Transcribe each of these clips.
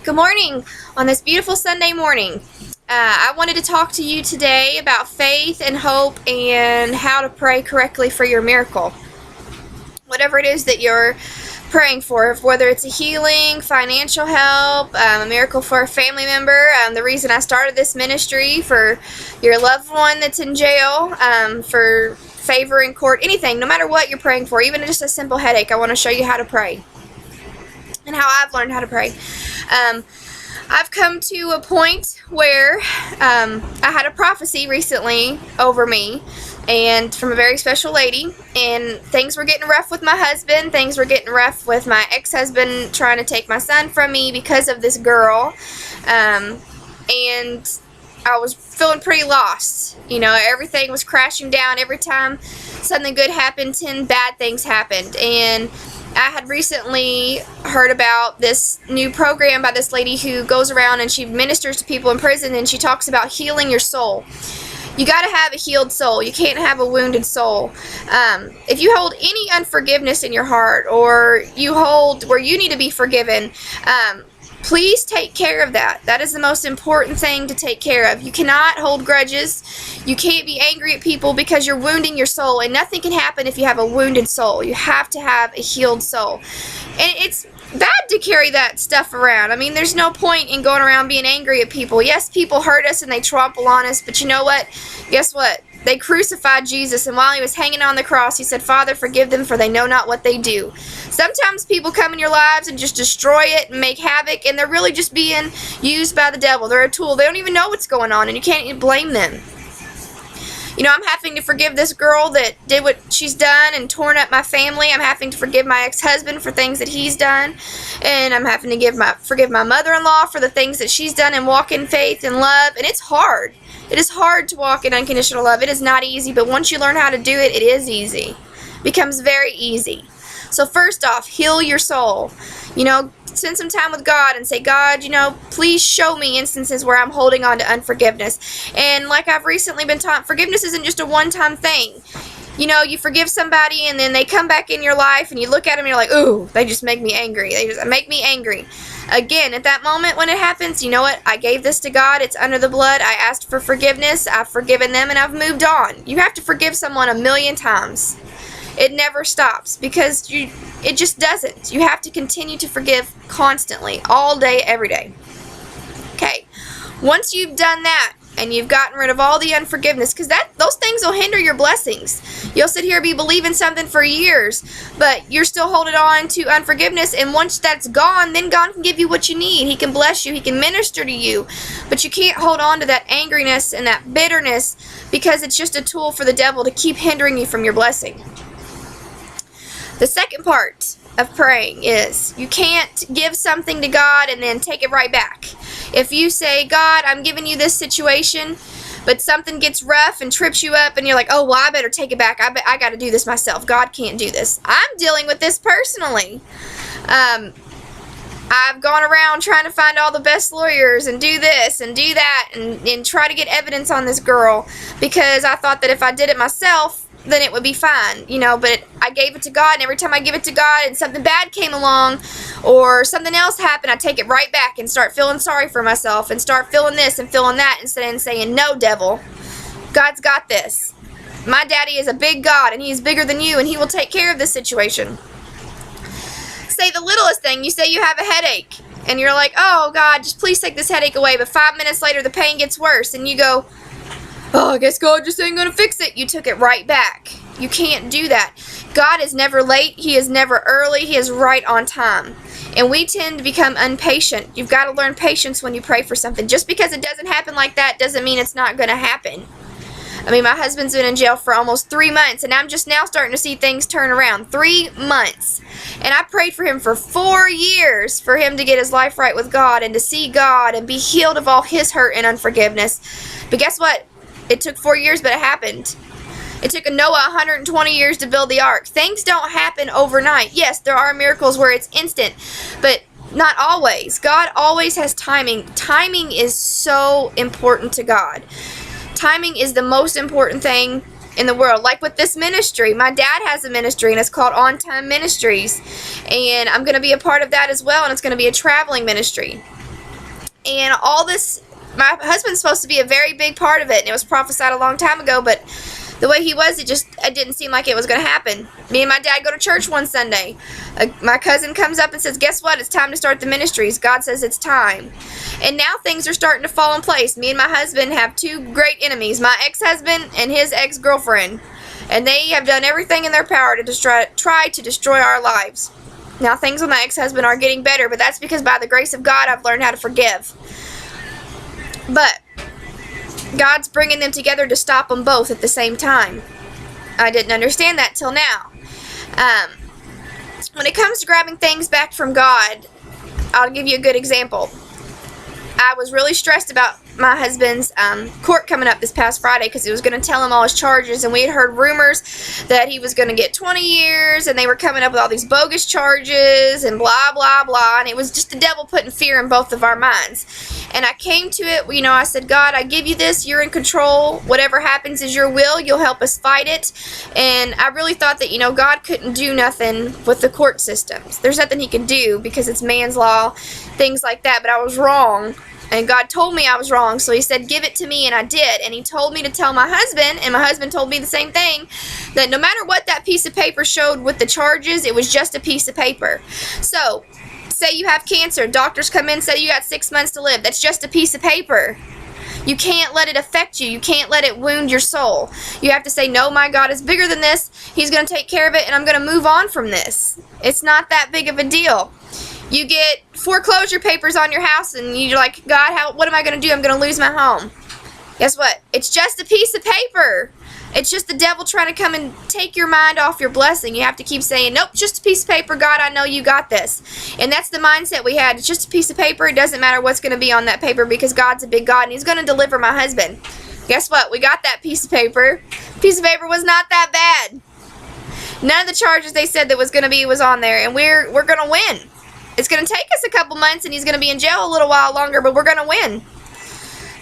Good morning on this beautiful Sunday morning. I wanted to talk to you today about faith and hope and how to pray correctly for your miracle. Whatever it is that you're praying for, whether it's a healing, financial help, a miracle for a family member. The reason I started this ministry, for your loved one that's in jail, for favor in court, anything, no matter what you're praying for, even just a simple headache, I want to show you how to pray and how I've learned how to pray. I've come to a point where I had a prophecy recently over me, and from a very special lady, and things were getting rough with my husband. Things were getting rough with my ex-husband trying to take my son from me because of this girl, and I was feeling pretty lost. You know, everything was crashing down. Every time something good happened, 10 bad things happened. And I had recently heard about this new program by this lady who goes around and she ministers to people in prison, and she talks about healing your soul. You got to have a healed soul. You can't have a wounded soul. If you hold any unforgiveness in your heart, or you hold where you need to be forgiven, please take care of that. That is the most important thing to take care of. You cannot hold grudges. You can't be angry at people because you're wounding your soul, and nothing can happen if you have a wounded soul. You have to have a healed soul. And it's bad to carry that stuff around. I mean, there's no point in going around being angry at people. Yes, people hurt us and they trample on us, but you know what? Guess what? They crucified Jesus, and while he was hanging on the cross, he said, "Father, forgive them, for they know not what they do." Sometimes people come in your lives and just destroy it and make havoc, and they're really just being used by the devil. They're a tool. They don't even know what's going on, and you can't blame them. You know, I'm having to forgive this girl that did what she's done and torn up my family. I'm having to forgive my ex-husband for things that he's done. And I'm having to forgive my mother-in-law for the things that she's done and walk in faith and love. And it's hard. It is hard to walk in unconditional love. It is not easy, but once you learn how to do it, it is easy. It becomes very easy. So first off, heal your soul. You know, spend some time with God and say, "God, you know, please show me instances where I'm holding on to unforgiveness." And like I've recently been taught, forgiveness isn't just a one-time thing. You know, you forgive somebody and then they come back in your life and you look at them and you're like, "Ooh, they just make me angry. They just make me angry." Again, at that moment when it happens, you know what? I gave this to God. It's under the blood. I asked for forgiveness. I've forgiven them and I've moved on. You have to forgive someone 1,000,000 times. It never stops, because it just doesn't. You have to continue to forgive constantly, all day, every day. Okay, once you've done that and you've gotten rid of all the unforgiveness, because those things will hinder your blessings. You'll sit here and be believing something for years, but you're still holding on to unforgiveness, and once that's gone, then God can give you what you need. He can bless you. He can minister to you, but you can't hold on to that angriness and that bitterness, because it's just a tool for the devil to keep hindering you from your blessing. The second part of praying is you can't give something to God and then take it right back. If you say, "God, I'm giving you this situation," but something gets rough and trips you up and you're like, "Oh, well, I better take it back. I got to do this myself. God can't do this." I'm dealing with this personally. I've gone around trying to find all the best lawyers and do this and do that and try to get evidence on this girl, because I thought that if I did it myself, then it would be fine, you know, but I gave it to God, and every time I give it to God and something bad came along or something else happened, I take it right back and start feeling sorry for myself and start feeling this and feeling that, instead of saying, "No, devil, God's got this. My daddy is a big God, and he's bigger than you, and he will take care of this situation." Say the littlest thing. You say you have a headache, and you're like, "Oh, God, just please take this headache away," but 5 minutes later the pain gets worse, and you go, "Oh, I guess God just ain't gonna fix it." You took it right back. You can't do that. God is never late. He is never early. He is right on time. And we tend to become impatient. You've got to learn patience when you pray for something. Just because it doesn't happen like that doesn't mean it's not going to happen. I mean, my husband's been in jail for almost 3 months, and I'm just now starting to see things turn around. 3 months. And I prayed for him for 4 years for him to get his life right with God and to see God and be healed of all his hurt and unforgiveness. But guess what? It took 4 years, but it happened. It took Noah 120 years to build the ark. Things don't happen overnight. Yes, there are miracles where it's instant, but not always. God always has timing. Timing is so important to God. Timing is the most important thing in the world. Like with this ministry, my dad has a ministry, and it's called On Time Ministries, and I'm going to be a part of that as well, and it's going to be a traveling ministry. and all this, my husband's supposed to be a very big part of it, and it was prophesied a long time ago, but the way he was, it didn't seem like it was going to happen. Me and my dad go to church one Sunday. My cousin comes up and says, guess what? It's time to start the ministries. God says it's time. And now things are starting to fall in place. Me and my husband have two great enemies, my ex-husband and his ex-girlfriend. And they have done everything in their power to try to destroy our lives. Now things with my ex-husband are getting better, but that's because by the grace of God, I've learned how to forgive. But God's bringing them together to stop them both at the same time. I didn't understand that till now. When it comes to grabbing things back from God, I'll give you a good example. I was really stressed about my husband's court coming up this past Friday because he was going to tell him all his charges, and we had heard rumors that he was going to get 20 years, and they were coming up with all these bogus charges and blah, blah, blah, and it was just the devil putting fear in both of our minds. And I came to it, I said, God, I give you this, you're in control, whatever happens is your will, you'll help us fight it. And I really thought that, God couldn't do nothing with the court systems. There's nothing he can do because it's man's law, things like that, but I was wrong. And God told me I was wrong, so he said, give it to me, and I did. And he told me to tell my husband, and my husband told me the same thing, that no matter what that piece of paper showed with the charges, it was just a piece of paper. So, say you have cancer, doctors come in, say you got 6 months to live. That's just a piece of paper. You can't let it affect you. You can't let it wound your soul. You have to say, no, my God is bigger than this. He's going to take care of it, and I'm going to move on from this. It's not that big of a deal. You get foreclosure papers on your house, and you're like, God, what am I going to do? I'm going to lose my home. Guess what? It's just a piece of paper. It's just the devil trying to come and take your mind off your blessing. You have to keep saying, nope, just a piece of paper. God, I know you got this. And that's the mindset we had. It's just a piece of paper. It doesn't matter what's going to be on that paper because God's a big God, and he's going to deliver my husband. Guess what? We got that piece of paper. Piece of paper was not that bad. None of the charges they said that was going to be was on there, and we're going to win. It's going to take us a couple months, and he's going to be in jail a little while longer, but we're going to win.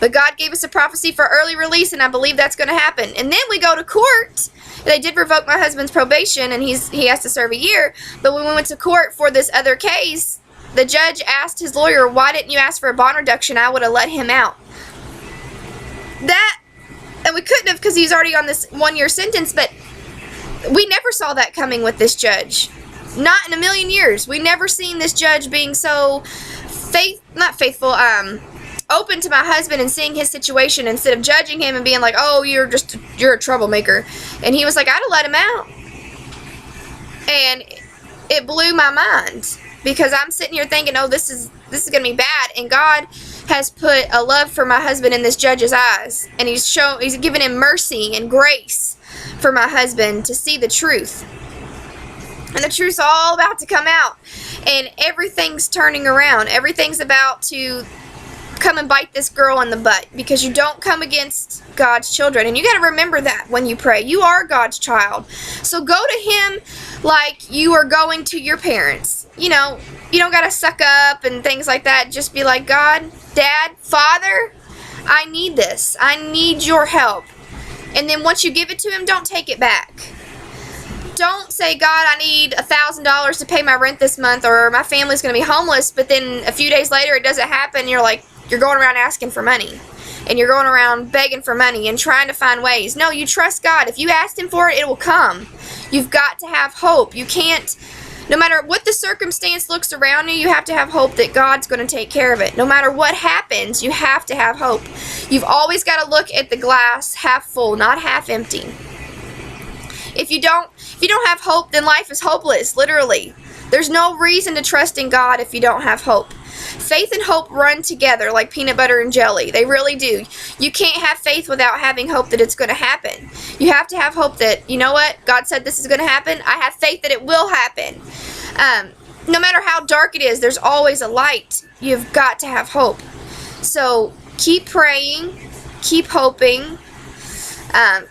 But God gave us a prophecy for early release, and I believe that's going to happen. And then we go to court. They did revoke my husband's probation, and he has to serve a year. But when we went to court for this other case, the judge asked his lawyer, why didn't you ask for a bond reduction? I would have let him out. And we couldn't have because he's already on this 1-year sentence, but we never saw that coming with this judge. Not in a million years. We never seen this judge being so open to my husband and seeing his situation instead of judging him and being like, oh, you're a troublemaker. And he was like, I'd have let him out. And it blew my mind because I'm sitting here thinking, oh, this is going to be bad. And God has put a love for my husband in this judge's eyes. And he's given him mercy and grace for my husband to see the truth. And the truth's all about to come out. And everything's turning around. Everything's about to come and bite this girl in the butt. Because you don't come against God's children. And you got to remember that when you pray. You are God's child. So go to him like you are going to your parents. You don't got to suck up and things like that. Just be like, God, Dad, Father, I need this. I need your help. And then once you give it to him, don't take it back. Don't say, God, I need $1,000 to pay my rent this month, or my family's going to be homeless, but then a few days later it doesn't happen. You're going around asking for money, and you're going around begging for money and trying to find ways. No, you trust God. If you asked him for it, it will come. You've got to have hope. You can't, no matter what the circumstance looks around you, you have to have hope that God's going to take care of it. No matter what happens, you have to have hope. You've always got to look at the glass half full, not half empty. If you don't have hope, then life is hopeless, literally. There's no reason to trust in God if you don't have hope. Faith and hope run together like peanut butter and jelly. They really do. You can't have faith without having hope that it's going to happen. You have to have hope that, you know what, God said this is going to happen. I have faith that it will happen. No matter how dark it is, there's always a light. You've got to have hope. So keep praying, keep hoping.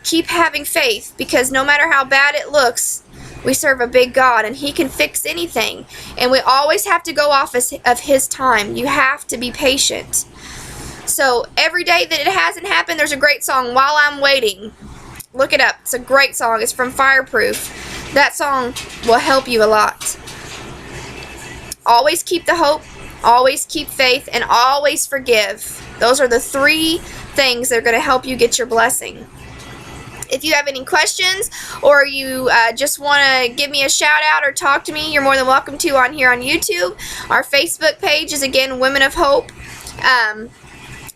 Keep having faith, because no matter how bad it looks, we serve a big God, and he can fix anything. And we always have to go off of his time. You have to be patient. So every day that it hasn't happened, there's a great song, While I'm Waiting. Look it up. It's a great song. It's from Fireproof. That song will help you a lot. Always keep the hope. always keep faith, and always forgive. Those are the 3 things that are going to help you get your blessing. If you have any questions, or you just want to give me a shout out or talk to me, you're more than welcome to on here on YouTube. Our Facebook page is, again, Women of Hope.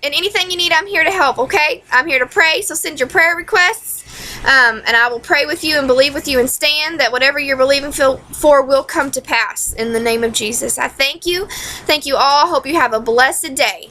And anything you need, I'm here to help, okay? I'm here to pray, so send your prayer requests, and I will pray with you and believe with you and stand that whatever you're believing for will come to pass in the name of Jesus. I thank you. Thank you all. Hope you have a blessed day.